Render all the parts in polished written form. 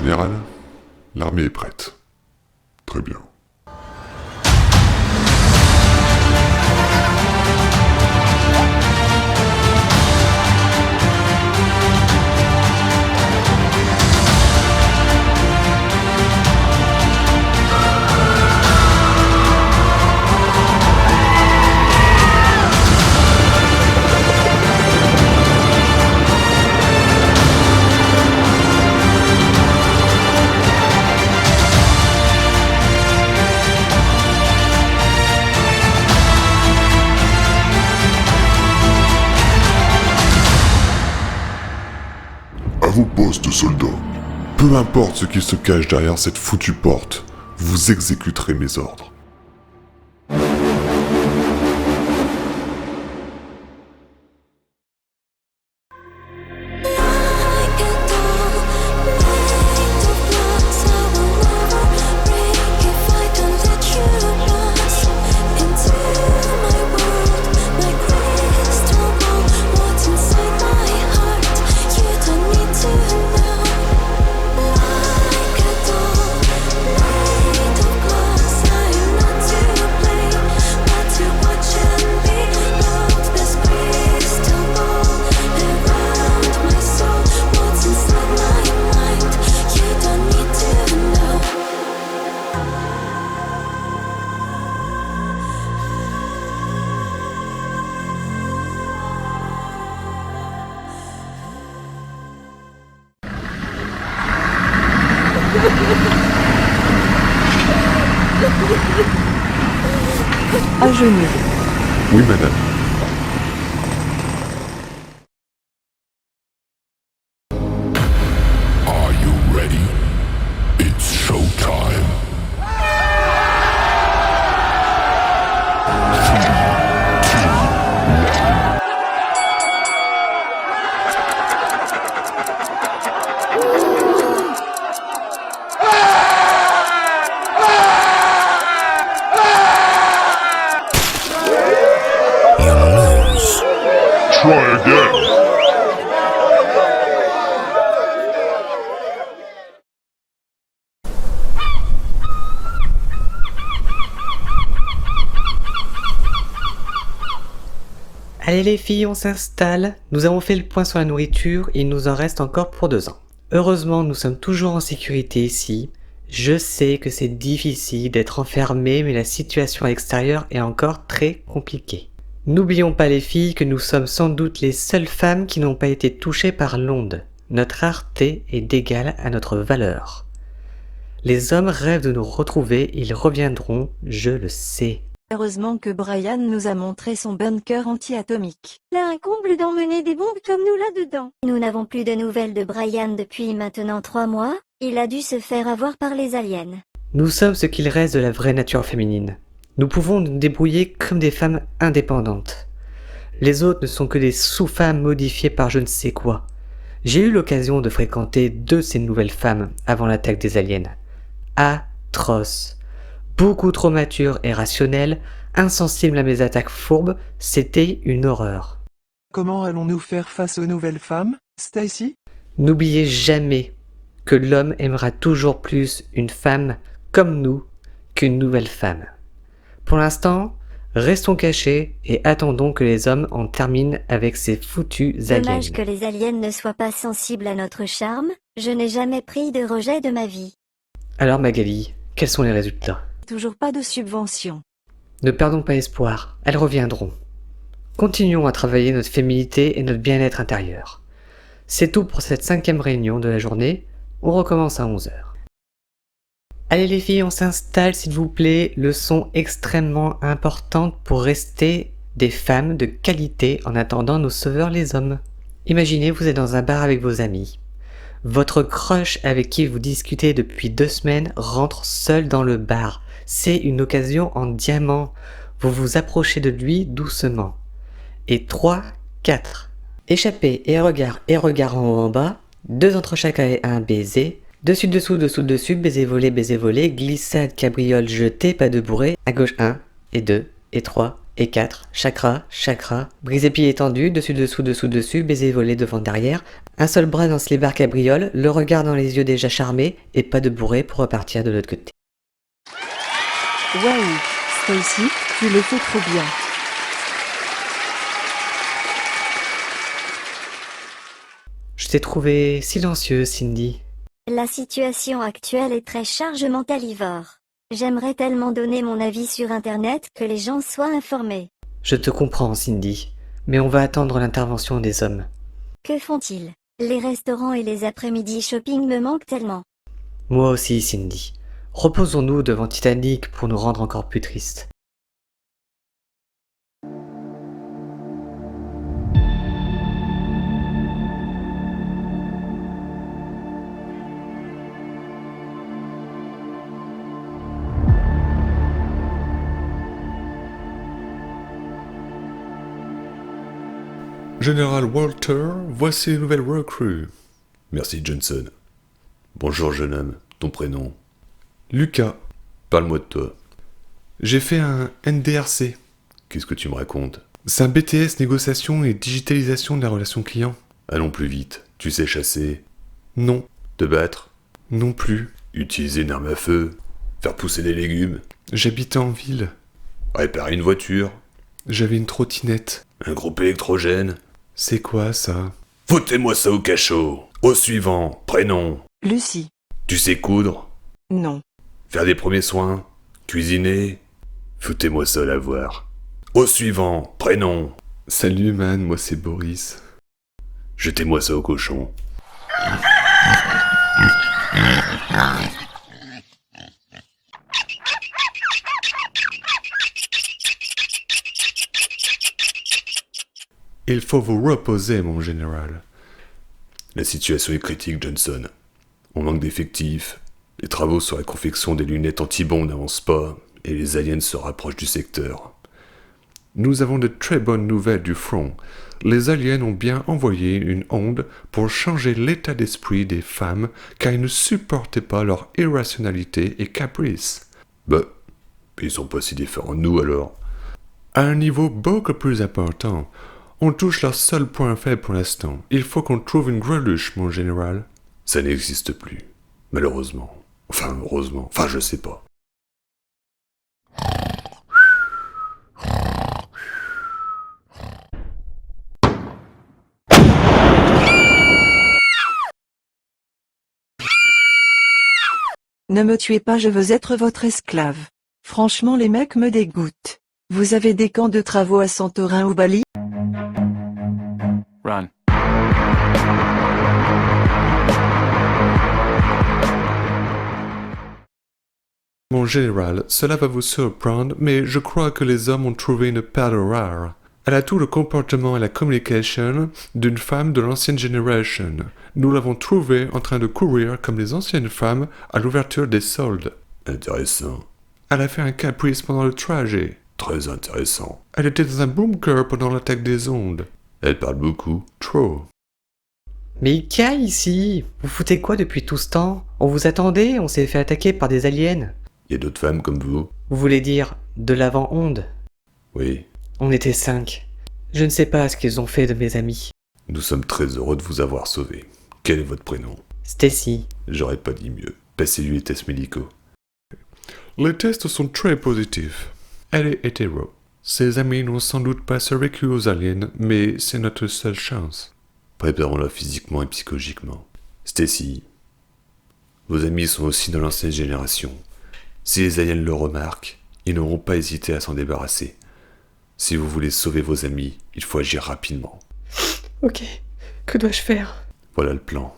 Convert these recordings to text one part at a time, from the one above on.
Général, l'armée est prête. Très bien. À vos postes, soldats. Peu importe ce qui se cache derrière cette foutue porte, vous exécuterez mes ordres. À genoux. Oui, madame. Are you ready? It's showtime. You lose. Try again. Allez les filles, on s'installe. Nous avons fait le point sur la nourriture et il nous en reste encore pour 2 ans. Heureusement, nous sommes toujours en sécurité ici. Je sais que c'est difficile d'être enfermé, mais la situation à l'extérieur est encore très compliquée. N'oublions pas les filles que nous sommes sans doute les seules femmes qui n'ont pas été touchées par l'onde. Notre rareté est d'égale à notre valeur. Les hommes rêvent de nous retrouver, ils reviendront, je le sais. Heureusement que Brian nous a montré son bunker anti-atomique. Là un comble d'emmener des bombes comme nous là-dedans. Nous n'avons plus de nouvelles de Brian depuis maintenant 3 mois. Il a dû se faire avoir par les aliens. Nous sommes ce qu'il reste de la vraie nature féminine. Nous pouvons nous débrouiller comme des femmes indépendantes. Les autres ne sont que des sous-femmes modifiées par je ne sais quoi. J'ai eu l'occasion de fréquenter 2 de ces nouvelles femmes avant l'attaque des aliens. Atroces. Beaucoup trop matures et rationnelles, insensibles à mes attaques fourbes, c'était une horreur. Comment allons-nous faire face aux nouvelles femmes, Stacy? N'oubliez jamais que l'homme aimera toujours plus une femme comme nous qu'une nouvelle femme. Pour l'instant, restons cachés et attendons que les hommes en terminent avec ces foutus aliens. Dommage que les aliens ne soient pas sensibles à notre charme. Je n'ai jamais pris de rejet de ma vie. Alors Magali, quels sont les résultats? Toujours pas de subvention. Ne perdons pas espoir, elles reviendront. Continuons à travailler notre féminité et notre bien-être intérieur. C'est tout pour cette 5e réunion de la journée, on recommence à 11h. Allez les filles, on s'installe s'il vous plaît, leçon extrêmement importante pour rester des femmes de qualité en attendant nos sauveurs les hommes. Imaginez, vous êtes dans un bar avec vos amis. Votre crush avec qui vous discutez depuis 2 semaines rentre seul dans le bar. C'est une occasion en diamant. Vous vous approchez de lui doucement. Et 3, 4. Échappée et regard en haut en bas. 2 entre chaque et un baiser. Dessus, dessous, baiser volé, glissade, cabriole, jeté, pas de bourré. À gauche 1, et 2, et 3, Et 4, chakra, chakra, brisé pied étendu, dessus, baiser volé devant derrière, un seul bras dans les barres cabrioles, le regard dans les yeux déjà charmés, et pas de bourré pour repartir de l'autre côté. Waouh, Stacy, tu le fais trop bien. Je t'ai trouvé silencieuse, Cindy. La situation actuelle est très charge-mentalivore. J'aimerais tellement donner mon avis sur Internet que les gens soient informés. Je te comprends, Cindy, mais on va attendre l'intervention des hommes. Que font-ils? Les restaurants et les après-midi shopping me manquent tellement. Moi aussi, Cindy. Reposons-nous devant Titanic pour nous rendre encore plus tristes. Général Walter, voici les nouvelles recrues. Merci Johnson. Bonjour jeune homme, ton prénom? Lucas. Parle-moi de toi. J'ai fait un NDRC. Qu'est-ce que tu me racontes? C'est un BTS négociation et digitalisation de la relation client. Allons plus vite. Tu sais chasser? Non. Te battre? Non plus. Utiliser une arme à feu? Faire pousser des légumes? J'habitais en ville. Réparer une voiture? J'avais une trottinette. Un groupe électrogène? C'est quoi ça? Foutez-moi ça au cachot. Au suivant, prénom. Lucie. Tu sais coudre? Non. Faire des premiers soins? Cuisiner? Foutez-moi ça à la voir. Au suivant, prénom. Salut man, moi c'est Boris. Jetez-moi ça au cochon. Il faut vous reposer, mon général. La situation est critique, Johnson. On manque d'effectifs, les travaux sur la confection des lunettes anti-bombes n'avancent pas, et les aliens se rapprochent du secteur. Nous avons de très bonnes nouvelles du front. Les aliens ont bien envoyé une onde pour changer l'état d'esprit des femmes, car ils ne supportaient pas leur irrationalité et caprice. Bah, ils sont pas si différents de nous alors. À un niveau beaucoup plus important, on touche leur seul point faible pour l'instant. Il faut qu'on trouve une greluche, mon général. Ça n'existe plus. Malheureusement. Enfin, heureusement. Enfin, je sais pas. Ne me tuez pas, je veux être votre esclave. Franchement, les mecs me dégoûtent. Vous avez des camps de travaux à Santorin ou Bali? Run. Mon général, cela va vous surprendre, mais je crois que les hommes ont trouvé une perle rare. Elle a tout le comportement et la communication d'une femme de l'ancienne génération. Nous l'avons trouvée en train de courir comme les anciennes femmes à l'ouverture des soldes. Intéressant. Elle a fait un caprice pendant le trajet. Très intéressant. Elle était dans un bunker pendant l'attaque des ondes. Elle parle beaucoup. Trop. Mais il y a ici? Vous foutez quoi depuis tout ce temps? On vous attendait, on s'est fait attaquer par des aliens. Il y a d'autres femmes comme vous? Vous voulez dire de l'avant-onde? Oui. On était 5. Je ne sais pas ce qu'ils ont fait de mes amis. Nous sommes très heureux de vous avoir sauvé. Quel est votre prénom? Stacy. J'aurais pas dit mieux. Passez-lui les tests médicaux. Les tests sont très positifs. Elle est hétéro. Ses amis n'ont sans doute pas survécu aux aliens, mais c'est notre seule chance. Préparons-la physiquement et psychologiquement. Stacy, vos amis sont aussi dans l'ancienne génération. Si les aliens le remarquent, ils n'auront pas hésité à s'en débarrasser. Si vous voulez sauver vos amis, il faut agir rapidement. Ok, que dois-je faire? Voilà le plan.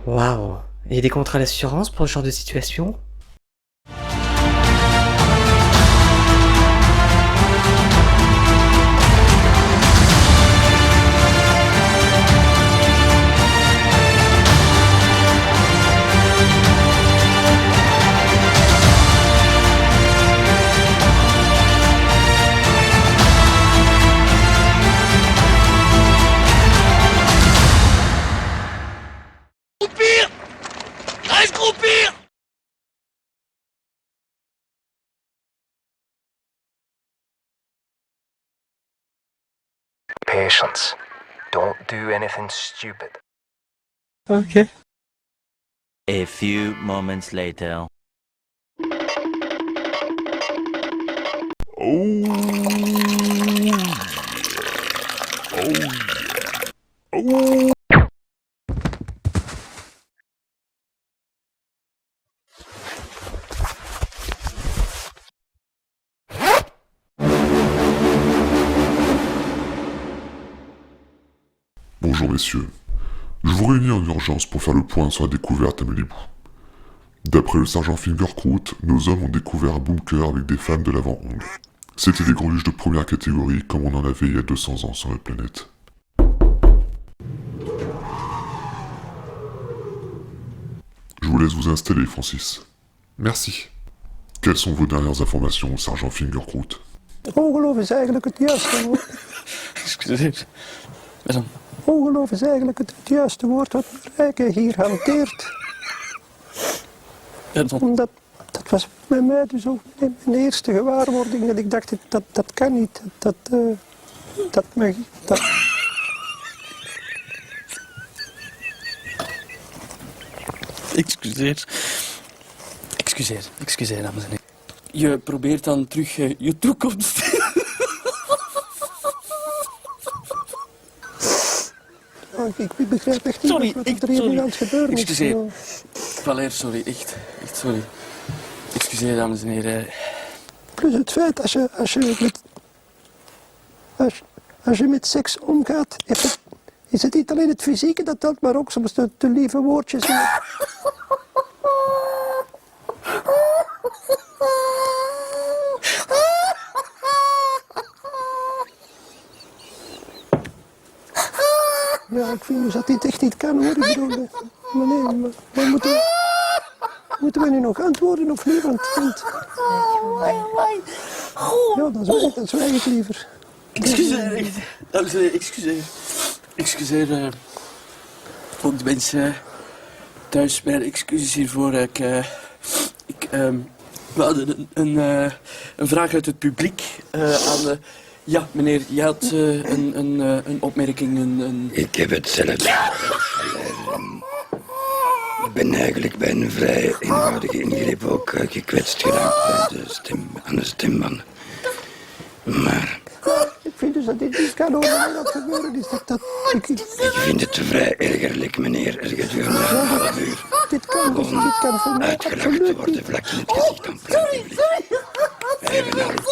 Waouh, Et des contrats d'assurance pour ce genre de situation? Patience. Don't do anything stupid. Ok. A few moments later. Bonjour messieurs. Je vous réunis en urgence pour faire le point sur la découverte à Malibu. D'après le sergent Fingercroot, nos hommes ont découvert un bunker avec des femmes de l'avant-onde. C'était des grenouilles de première catégorie comme on en avait il y a 200 ans sur la planète. Je vous laisse vous installer, Francis. Merci. Quelles sont vos dernières informations, sergent Fingercroot? Ongeloof is eigenlijk het juiste woord. Excuseer. Ongeloof is eigenlijk het juiste woord wat Rijke hier hanteert. Ja, dat was bij mij dus ook mijn eerste gewaarwording. Dat ik dacht, dat kan niet. Dat mag dat. Excuseer, dames en heren. Je probeert dan terug je toekomst. Ik begrijp echt niet wat er hier aan het gebeuren is. Excuseer. Valère, sorry, echt sorry. Excuseer, dames en heren. Plus het feit, als je met seks omgaat, is het niet alleen het fysieke dat telt, maar ook soms de lieve woordjes. Ja, ik vind dus dat dit echt niet kan hoor. Ik bedoel, maar nee, maar moeten we nu nog antwoorden of niet? Want ja, dan zwijg ik liever. Excuseer, echt. Dames en heren, excuseer. Excuseer, ook de mensen thuis, mijn excuses hiervoor. We hadden een vraag uit het publiek aan... Ja, meneer, je had een opmerking, Ik heb hetzelfde. Ik ben eigenlijk bij een vrij eenvoudige ingreep ook gekwetst geraakt aan de stembanden. Maar... Ik vind dus dat dit niet kan horen dat gebeuren is. Ik vind het vrij ergerlijk, meneer, gedurende een half uur. Dit kan voor mij uitgelachen te worden vlak in het gezicht van het publiek.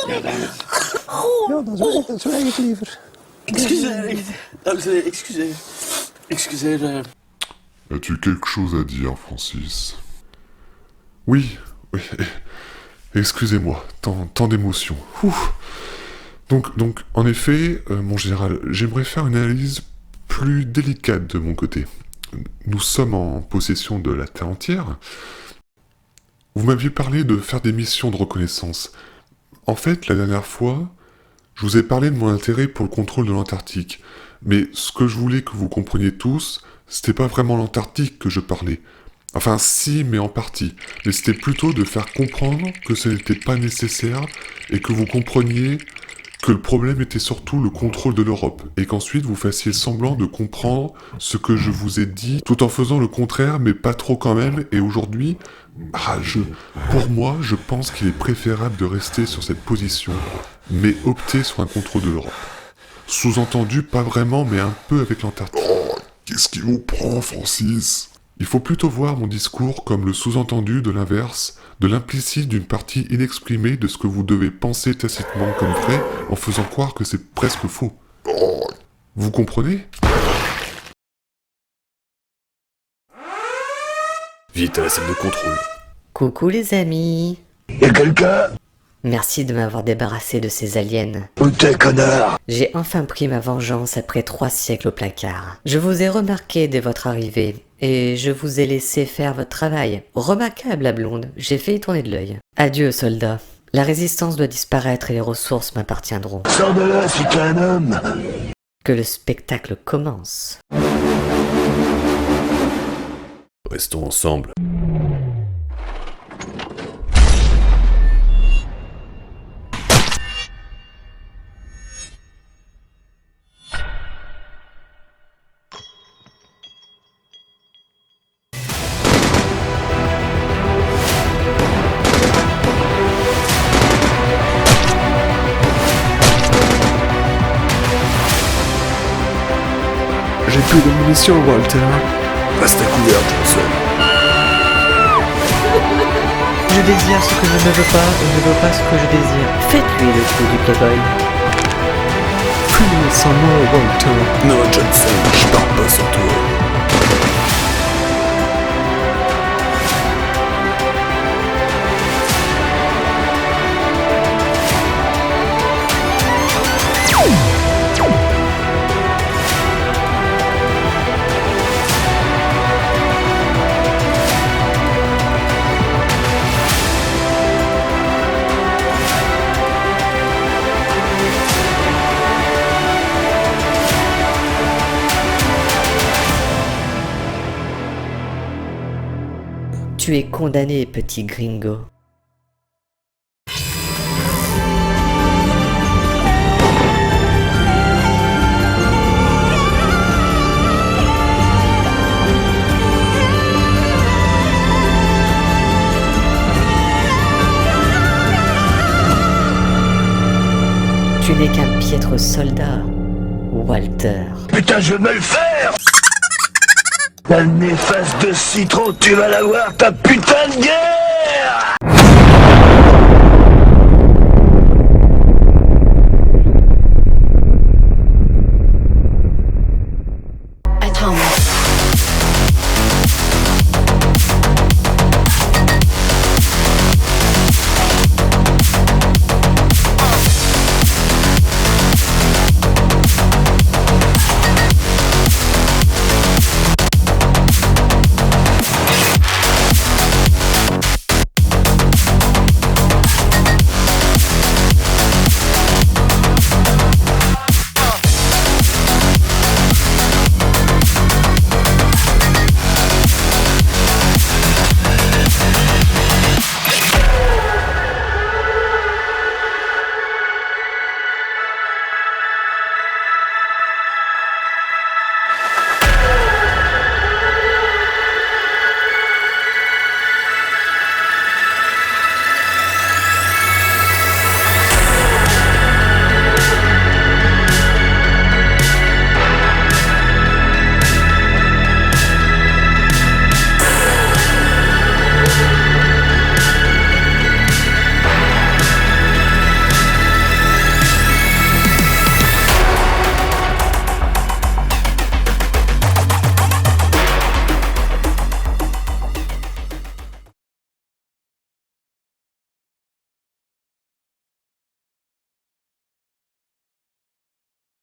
Ja, dames. Ja, dan zwijg ik liever. Excuseer, echt. Dames en heren, excuseer. Excuseer, As-tu quelque chose à dire, Francis? Oui. Excusez-moi, tant d'émotions. Donc, en effet, mon général, j'aimerais faire une analyse plus délicate de mon côté. Nous sommes en possession de la Terre entière. Vous m'aviez parlé de faire des missions de reconnaissance. En fait, la dernière fois, je vous ai parlé de mon intérêt pour le contrôle de l'Antarctique. Mais ce que je voulais que vous compreniez tous, c'était pas vraiment l'Antarctique que je parlais. Enfin si, mais en partie. Mais c'était plutôt de faire comprendre que ce n'était pas nécessaire et que vous compreniez que le problème était surtout le contrôle de l'Europe, et qu'ensuite vous fassiez semblant de comprendre ce que je vous ai dit, tout en faisant le contraire, mais pas trop quand même, et aujourd'hui, pour moi, je pense qu'il est préférable de rester sur cette position, mais opter sur un contrôle de l'Europe. Sous-entendu, pas vraiment, mais un peu avec l'Antarctique. Oh, qu'est-ce qui vous prend, Francis? Il faut plutôt voir mon discours comme le sous-entendu de l'inverse, de l'implicite d'une partie inexprimée de ce que vous devez penser tacitement comme vrai, en faisant croire que c'est presque faux. Vous comprenez? Vite à la salle de contrôle. Coucou les amis. Y'a quelqu'un? Merci de m'avoir débarrassé de ces aliens. Où t'es, connard? J'ai enfin pris ma vengeance après 3 siècles au placard. Je vous ai remarqué dès votre arrivée, et je vous ai laissé faire votre travail. Remarquable, la blonde, j'ai fait y tourner de l'œil. Adieu, soldats. La résistance doit disparaître et les ressources m'appartiendront. Sors de là si t'es un homme. Que le spectacle commence. Restons ensemble. J'ai plus de munitions, Walter. Reste à couvert, Johnson. Je désire ce que je ne veux pas et ne veux pas ce que je désire. Faites-lui le coup du playboy. Plus sans moi, Walter. Non, Johnson, je pars pas sans toi. Tu es condamné, petit gringo. Tu n'es qu'un piètre soldat, Walter. Putain, je vais me le faire! La néfaste de citron, tu vas l'avoir, ta putain de guerre!